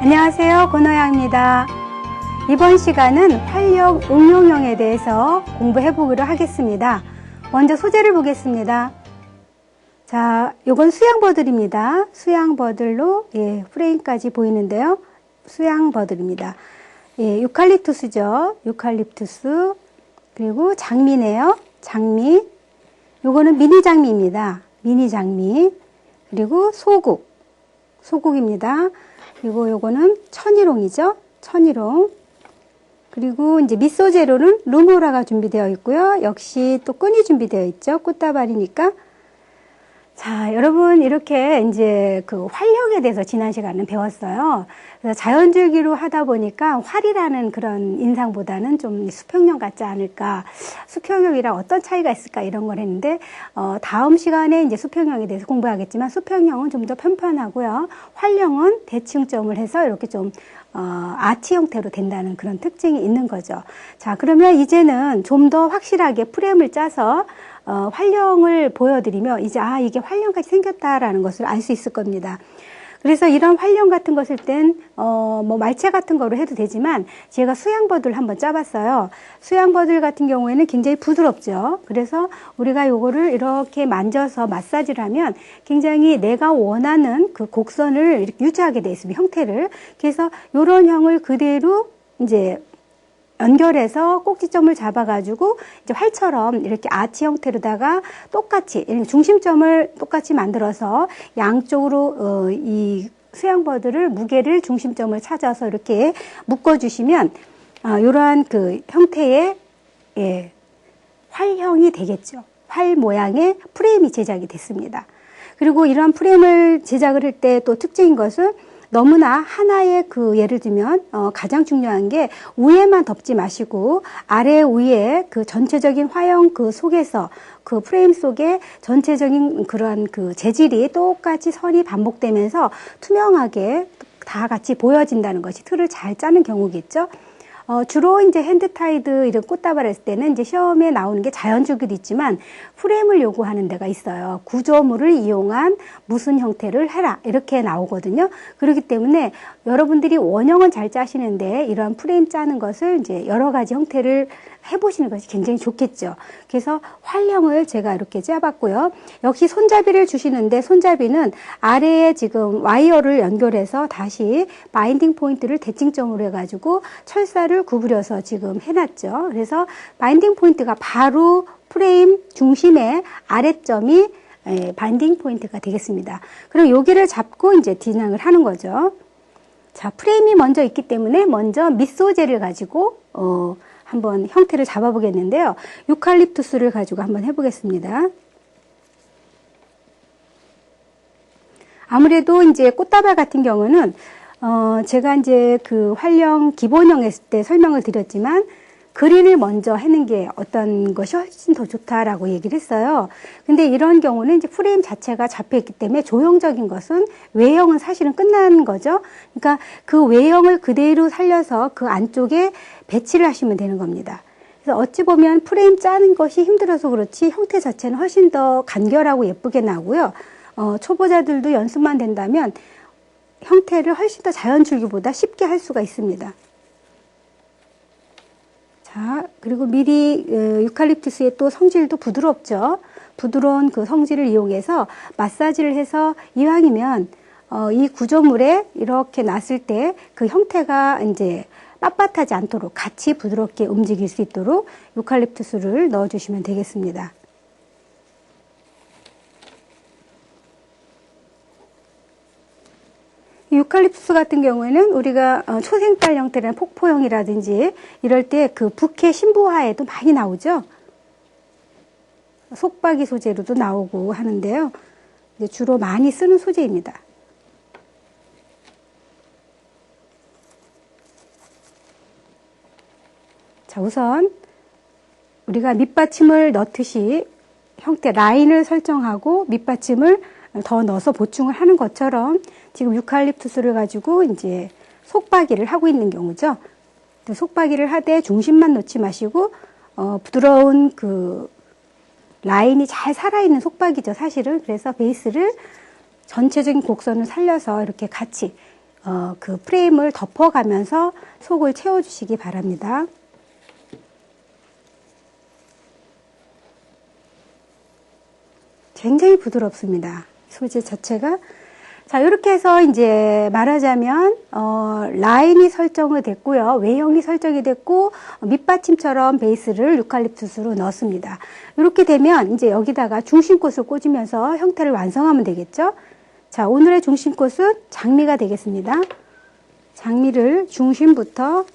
안녕하세요, 권호야입니다. 이번 시간은 활력 응용형에 대해서 공부해 보기로 하겠습니다. 먼저 소재를 보겠습니다. 자, 요건 수양버들입니다. 수양버들로 프레임까지 보이는데요. 수양버들입니다. 유칼립투스죠. 유칼립투스. 그리고 장미네요. 장미. 요거는 미니 장미입니다. 미니 장미. 그리고 소국. 소국입니다. 그리고 요거는 천일홍이죠. 천일홍. 그리고 이제 밑소 재료는 루모라가 준비되어 있고요. 역시 또 끈이 준비되어 있죠. 꽃다발이니까. 자, 여러분 이렇게 이제 그 활력에 대해서 지난 시간에 배웠어요. 그래서 자연줄기로 하다 보니까 활이라는 그런 인상보다는 좀 수평형 같지 않을까. 수평형이랑 어떤 차이가 있을까 이런 걸 했는데, 다음 시간에 이제 수평형에 대해서 공부하겠지만 수평형은 좀 더 편편하고요. 활형은 대칭점을 해서 이렇게 좀 아치 형태로 된다는 그런 특징이 있는 거죠. 자, 그러면 이제는 좀 더 확실하게 프레임을 짜서 활형을 보여드리며 이제 이게 활형같이 생겼다라는 것을 알 수 있을 겁니다. 그래서 이런 활형 같은 것을 땐 뭐 말체 같은 거로 해도 되지만 제가 수양버들 한번 짜봤어요. 수양버들 같은 경우에는 굉장히 부드럽죠. 그래서 우리가 요거를 이렇게 만져서 마사지를 하면 굉장히 내가 원하는 그 곡선을 이렇게 유지하게 돼 있습니다. 형태를. 그래서 요런 형을 그대로 이제 연결해서 꼭지점을 잡아가지고 이제 활처럼 이렇게 아치 형태로다가 똑같이 중심점을 똑같이 만들어서 양쪽으로 이 수양버들을 무게를 중심점을 찾아서 이렇게 묶어주시면 이러한 그 형태의 활형이 되겠죠. 활 모양의 프레임이 제작이 됐습니다. 그리고 이러한 프레임을 제작을 할 때 또 특징인 것은 너무나 하나의 그 예를 들면 가장 중요한 게 위에만 덮지 마시고 아래 위에 그 전체적인 화형 그 속에서 그 프레임 속에 전체적인 그러한 그 재질이 똑같이 선이 반복되면서 투명하게 다 같이 보여진다는 것이 틀을 잘 짜는 경우겠죠. 주로 이제 핸드타이드 이런 꽃다발 했을 때는 이제 시험에 나오는 게 자연줄기도 있지만 프레임을 요구하는 데가 있어요. 구조물을 이용한 무슨 형태를 해라 이렇게 나오거든요. 그렇기 때문에 여러분들이 원형은 잘 짜시는데 이러한 프레임 짜는 것을 이제 여러 가지 형태를 해보시는 것이 굉장히 좋겠죠. 그래서 활형을 제가 이렇게 짜봤고요. 역시 손잡이를 주시는데 손잡이는 아래에 지금 와이어를 연결해서 다시 바인딩 포인트를 대칭점으로 해가지고 철사를 구부려서 지금 해놨죠. 그래서 바인딩 포인트가 바로 프레임 중심의 아래점이 바인딩 포인트가 되겠습니다. 그럼 여기를 잡고 이제 디자인을 하는 거죠. 자, 프레임이 먼저 있기 때문에 먼저 밑소재를 가지고 한번 형태를 잡아보겠는데요. 유칼립투스를 가지고 한번 해보겠습니다. 아무래도 이제 꽃다발 같은 경우는 제가 이제 그 활형 기본형 했을 때 설명을 드렸지만 그린을 먼저 하는 게 어떤 것이 훨씬 더 좋다라고 얘기를 했어요. 근데 이런 경우는 이제 프레임 자체가 잡혀있기 때문에 조형적인 것은 외형은 사실은 끝난 거죠. 그러니까 그 외형을 그대로 살려서 그 안쪽에 배치를 하시면 되는 겁니다. 그래서 어찌 보면 프레임 짜는 것이 힘들어서 그렇지 형태 자체는 훨씬 더 간결하고 예쁘게 나오고요. 초보자들도 연습만 된다면 형태를 훨씬 더 자연줄기보다 쉽게 할 수가 있습니다. 자, 그리고 미리 유칼립투스의 또 성질도 부드럽죠. 부드러운 그 성질을 이용해서 마사지를 해서 이왕이면 이 구조물에 이렇게 놨을 때 그 형태가 이제 빳빳하지 않도록 같이 부드럽게 움직일 수 있도록 유칼립투스를 넣어주시면 되겠습니다. 유칼립투스 같은 경우에는 우리가 초생달 형태라는 폭포형이라든지 이럴 때 그 부케 신부화에도 많이 나오죠. 속박이 소재로도 나오고 하는데요. 이제 주로 많이 쓰는 소재입니다. 자, 우선 우리가 밑받침을 넣듯이 형태 라인을 설정하고 밑받침을 더 넣어서 보충을 하는 것처럼 지금 유칼립투스를 가지고 이제 속박이를 하고 있는 경우죠. 속박이를 하되 중심만 놓지 마시고 부드러운 그 라인이 잘 살아있는 속박이죠, 사실은. 그래서 베이스를 전체적인 곡선을 살려서 이렇게 같이 그 프레임을 덮어가면서 속을 채워주시기 바랍니다. 굉장히 부드럽습니다. 소재 자체가. 자, 이렇게 해서 이제 말하자면 라인이 설정이 됐고요. 외형이 설정이 됐고 밑받침처럼 베이스를 유칼립투스로 넣었습니다. 이렇게 되면 이제 여기다가 중심꽃을 꽂으면서 형태를 완성하면 되겠죠. 자, 오늘의 중심꽃은 장미가 되겠습니다. 장미를 중심부터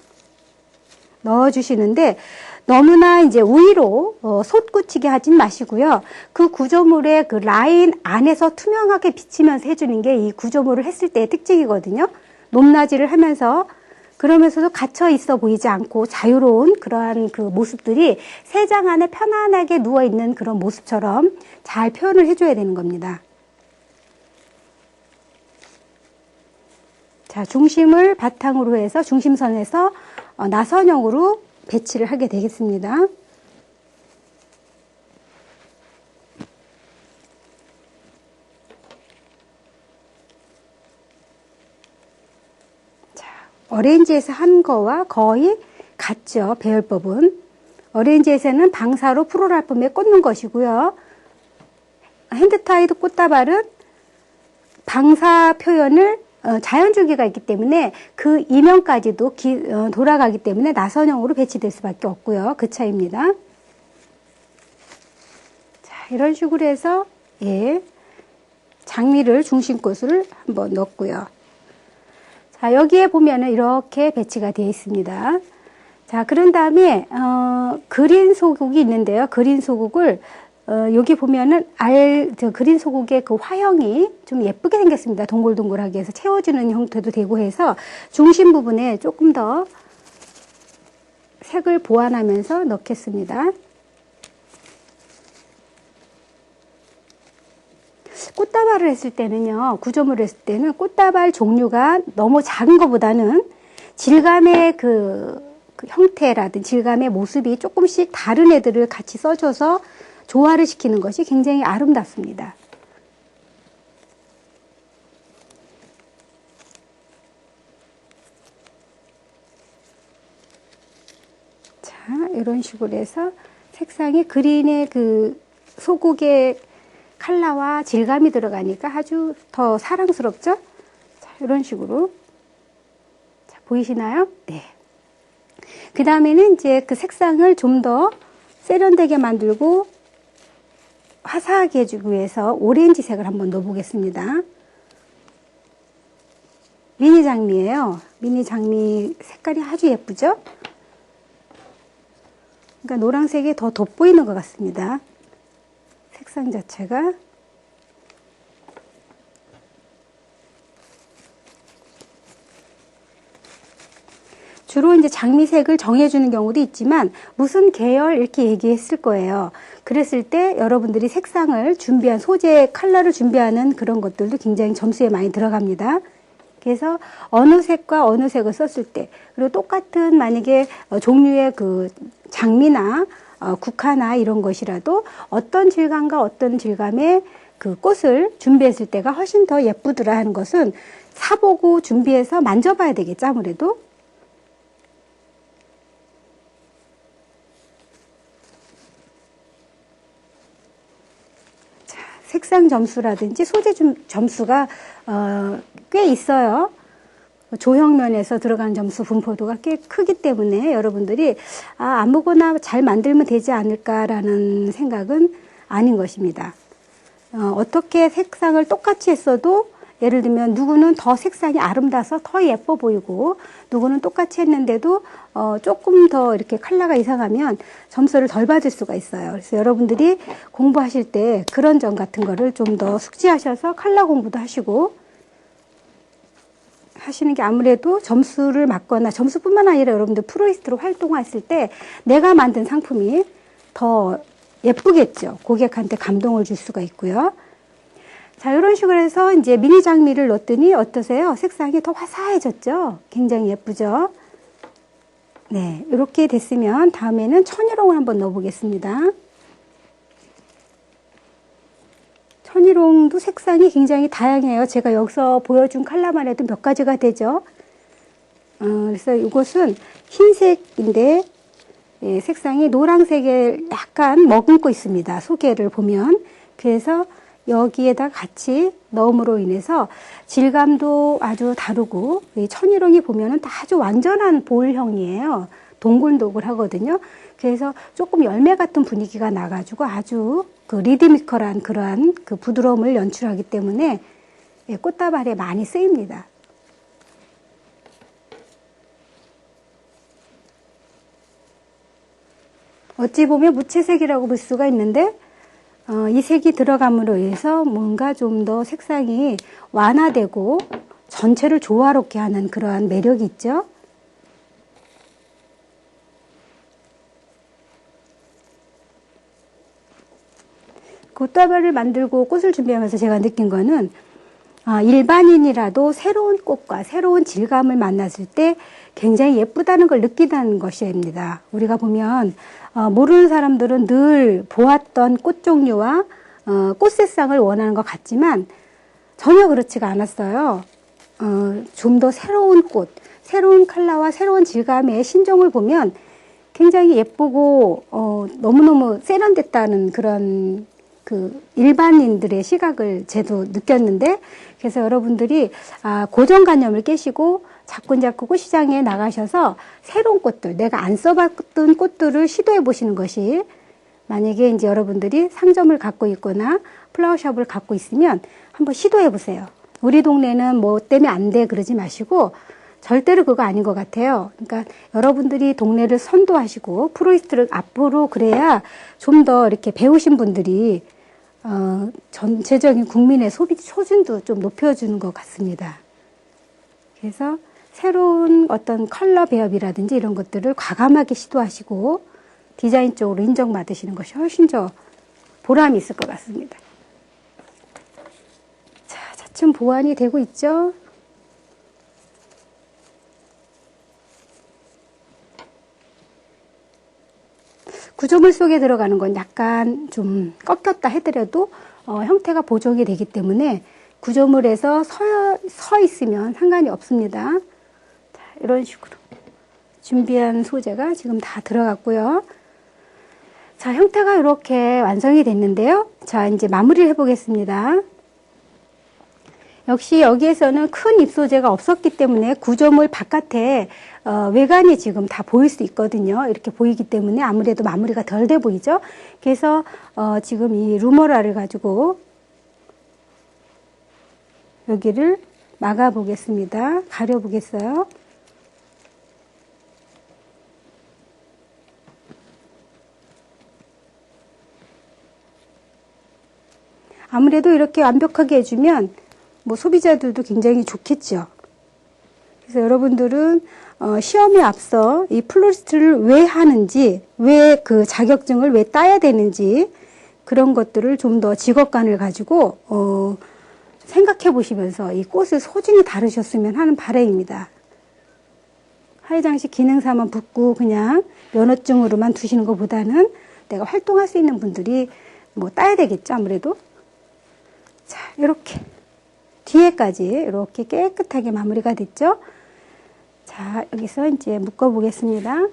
넣어주시는데 너무나 이제 우위로 솟구치게 하진 마시고요. 그 구조물의 그 라인 안에서 투명하게 비치면서 해주는 게 이 구조물을 했을 때의 특징이거든요. 높낮이를 하면서 그러면서도 갇혀 있어 보이지 않고 자유로운 그러한 그 모습들이 세 장 안에 편안하게 누워 있는 그런 모습처럼 잘 표현을 해줘야 되는 겁니다. 자, 중심을 바탕으로 해서 중심선에서 나선형으로 배치를 하게 되겠습니다. 자, 어레인지에서 한 거와 거의 같죠. 배열법은. 어레인지에서는 방사로 프로랄품에 꽂는 것이고요. 핸드타이드 꽃다발은 방사 표현을 자연주기가 있기 때문에 그 이면까지도 돌아가기 때문에 나선형으로 배치될 수밖에 없고요. 그 차이입니다. 자, 이런 식으로 해서 장미를 중심꽃을 한번 넣었고요. 자, 여기에 보면은 이렇게 배치가 되어 있습니다. 자, 그런 다음에 그린 소국이 있는데요. 그린 소국을 여기 보면은 그린 소국의 그 화형이 좀 예쁘게 생겼습니다. 동글동글하게 해서 채워주는 형태도 되고 해서 중심 부분에 조금 더 색을 보완하면서 넣겠습니다. 꽃다발을 했을 때는요, 구조물을 했을 때는 꽃다발 종류가 너무 작은 것보다는 질감의 그 형태라든지 질감의 모습이 조금씩 다른 애들을 같이 써줘서 조화를 시키는 것이 굉장히 아름답습니다. 자, 이런 식으로 해서 색상이 그린의 그 소국의 컬러와 질감이 들어가니까 아주 더 사랑스럽죠? 자, 이런 식으로. 자, 보이시나요? 네. 그 다음에는 이제 그 색상을 좀 더 세련되게 만들고 화사하게 해주기 위해서 오렌지색을 한번 넣어보겠습니다. 미니 장미예요. 미니 장미 색깔이 아주 예쁘죠? 그러니까 노란색이 더 돋보이는 것 같습니다. 색상 자체가. 주로 이제 장미색을 정해주는 경우도 있지만 무슨 계열 이렇게 얘기했을 거예요. 그랬을 때 여러분들이 색상을 준비한 소재 컬러를 준비하는 그런 것들도 굉장히 점수에 많이 들어갑니다. 그래서 어느 색과 어느 색을 썼을 때 그리고 똑같은 만약에 종류의 그 장미나 국화나 이런 것이라도 어떤 질감과 어떤 질감의 그 꽃을 준비했을 때가 훨씬 더 예쁘더라 하는 것은 사보고 준비해서 만져봐야 되겠죠, 아무래도. 색상 점수라든지 소재 점수가 꽤 있어요. 조형면에서 들어간 점수 분포도가 꽤 크기 때문에 여러분들이 아무거나 잘 만들면 되지 않을까라는 생각은 아닌 것입니다. 어떻게 색상을 똑같이 했어도 예를 들면 누구는 더 색상이 아름다워서 더 예뻐 보이고 누구는 똑같이 했는데도 조금 더 이렇게 컬러가 이상하면 점수를 덜 받을 수가 있어요. 그래서 여러분들이 공부하실 때 그런 점 같은 거를 좀 더 숙지하셔서 컬러 공부도 하시고 하시는 게 아무래도 점수를 맞거나 점수뿐만 아니라 여러분들 프로이스트로 활동했을 때 내가 만든 상품이 더 예쁘겠죠. 고객한테 감동을 줄 수가 있고요. 자, 이런 식으로 해서 이제 미니 장미를 넣었더니 어떠세요? 색상이 더 화사해졌죠? 굉장히 예쁘죠? 네, 이렇게 됐으면 다음에는 천일홍을 한번 넣어보겠습니다. 천일홍도 색상이 굉장히 다양해요. 제가 여기서 보여준 컬러만 해도 몇 가지가 되죠. 그래서 이것은 흰색인데 예, 색상이 노란색에 약간 머금고 있습니다. 소개를 보면. 그래서 여기에다 같이 넣음으로 인해서 질감도 아주 다르고, 이 천일홍이 보면은 다 아주 완전한 볼형이에요. 동글동글 하거든요. 그래서 조금 열매 같은 분위기가 나가지고 아주 그 리드미컬한 그러한 그 부드러움을 연출하기 때문에 예, 꽃다발에 많이 쓰입니다. 어찌 보면 무채색이라고 볼 수가 있는데 이 색이 들어감으로 해서 뭔가 좀 더 색상이 완화되고 전체를 조화롭게 하는 그러한 매력이 있죠. 꽃다발을 만들고 꽃을 준비하면서 제가 느낀 거는 일반인이라도 새로운 꽃과 새로운 질감을 만났을 때 굉장히 예쁘다는 걸 느낀다는 것입니다. 우리가 보면 모르는 사람들은 늘 보았던 꽃 종류와 꽃 색상을 원하는 것 같지만 전혀 그렇지가 않았어요. 좀 더 새로운 꽃, 새로운 컬러와 새로운 질감의 신종을 보면 굉장히 예쁘고 너무너무 세련됐다는 그런 그 일반인들의 시각을 저도 느꼈는데, 그래서 여러분들이 고정관념을 깨시고 자꾸자꾸 꽃시장에 나가셔서 새로운 꽃들, 내가 안 써봤던 꽃들을 시도해 보시는 것이, 만약에 이제 여러분들이 상점을 갖고 있거나 플라워샵을 갖고 있으면 한번 시도해 보세요. 우리 동네는 뭐 때문에 안 돼 그러지 마시고 절대로 그거 아닌 것 같아요. 그러니까 여러분들이 동네를 선도하시고 플로리스트를 앞으로 그래야 좀 더 이렇게 배우신 분들이 전체적인 국민의 소비 수준도 좀 높여주는 것 같습니다. 그래서 새로운 어떤 컬러 배합이라든지 이런 것들을 과감하게 시도하시고 디자인 쪽으로 인정받으시는 것이 훨씬 더 보람이 있을 것 같습니다. 자, 차츰 보완이 되고 있죠. 구조물 속에 들어가는 건 약간 좀 꺾였다 해더라도 형태가 보정이 되기 때문에 구조물에서 서 있으면 상관이 없습니다. 자, 이런 식으로 준비한 소재가 지금 다 들어갔고요. 자, 형태가 이렇게 완성이 됐는데요. 자, 이제 마무리를 해보겠습니다. 역시 여기에서는 큰 잎 소재가 없었기 때문에 구조물 바깥에 외관이 지금 다 보일 수 있거든요. 이렇게 보이기 때문에 아무래도 마무리가 덜 돼 보이죠. 그래서 지금 이 루머라를 가지고 여기를 막아 보겠습니다. 가려 보겠어요. 아무래도 이렇게 완벽하게 해주면 뭐 소비자들도 굉장히 좋겠죠. 그래서 여러분들은 시험에 앞서 이 플로리스트를 왜 하는지, 왜 그 자격증을 왜 따야 되는지 그런 것들을 좀 더 직업관을 가지고 생각해 보시면서 이 꽃을 소중히 다루셨으면 하는 바람입니다. 화훼장식 기능사만 붙고 그냥 면허증으로만 두시는 것보다는 내가 활동할 수 있는 분들이 뭐 따야 되겠죠, 아무래도. 자, 이렇게 뒤에까지 이렇게 깨끗하게 마무리가 됐죠. 자, 여기서 이제 묶어 보겠습니다.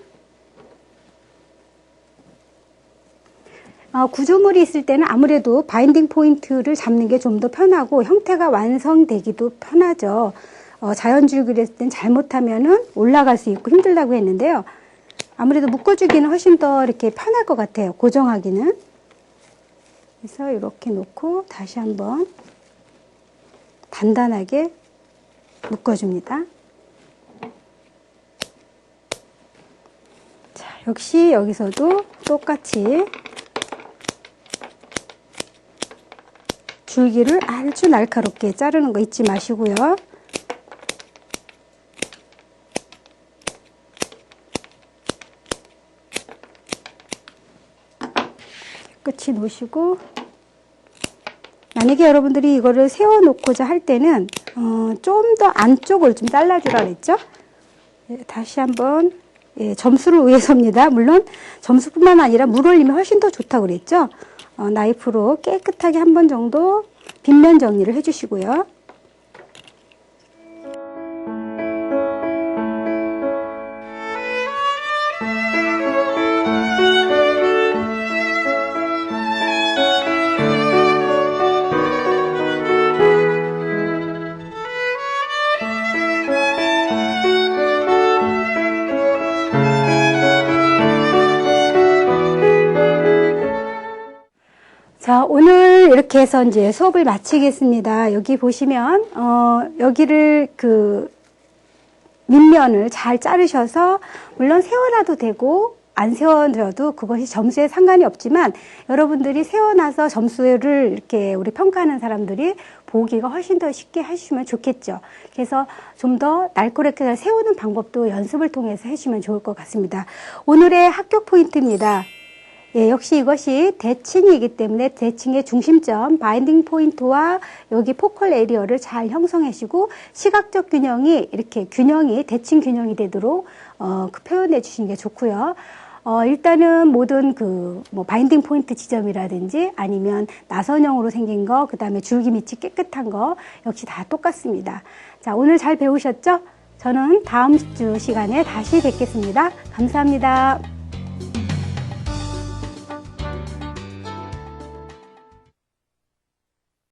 구조물이 있을 때는 아무래도 바인딩 포인트를 잡는 게 좀 더 편하고 형태가 완성되기도 편하죠. 자연줄기를 했을 땐 잘못하면은 올라갈 수 있고 힘들다고 했는데요. 아무래도 묶어주기는 훨씬 더 이렇게 편할 것 같아요. 고정하기는. 그래서 이렇게 놓고 다시 한번 단단하게 묶어줍니다. 자, 역시 여기서도 똑같이 줄기를 아주 날카롭게 자르는 거 잊지 마시고요. 깨끗이 놓으시고, 만약에 여러분들이 이거를 세워놓고자 할 때는 좀 더 안쪽을 좀 잘라주라 그랬죠. 다시 한번 점수를 위해서입니다. 물론 점수뿐만 아니라 물 올리면 훨씬 더 좋다고 그랬죠. 나이프로 깨끗하게 한 번 정도 빗면 정리를 해주시고요. 자, 오늘 이렇게 해서 이제 수업을 마치겠습니다. 여기 보시면, 여기를 밑면을 잘 자르셔서, 물론 세워놔도 되고, 안 세워놔도 그것이 점수에 상관이 없지만, 여러분들이 세워놔서 점수를 이렇게 우리 평가하는 사람들이 보기가 훨씬 더 쉽게 해주시면 좋겠죠. 그래서 좀 더 날카롭게 세우는 방법도 연습을 통해서 해주시면 좋을 것 같습니다. 오늘의 합격 포인트입니다. 예, 역시 이것이 대칭이기 때문에 대칭의 중심점, 바인딩 포인트와 여기 포컬 에리어를 잘 형성하시고 시각적 균형이 이렇게 대칭 균형이 되도록 표현해 주시는 게 좋고요. 일단은 모든 바인딩 포인트 지점이라든지 아니면 나선형으로 생긴 거, 그 다음에 줄기 밑이 깨끗한 거 역시 다 똑같습니다. 자, 오늘 잘 배우셨죠? 저는 다음 주 시간에 다시 뵙겠습니다. 감사합니다.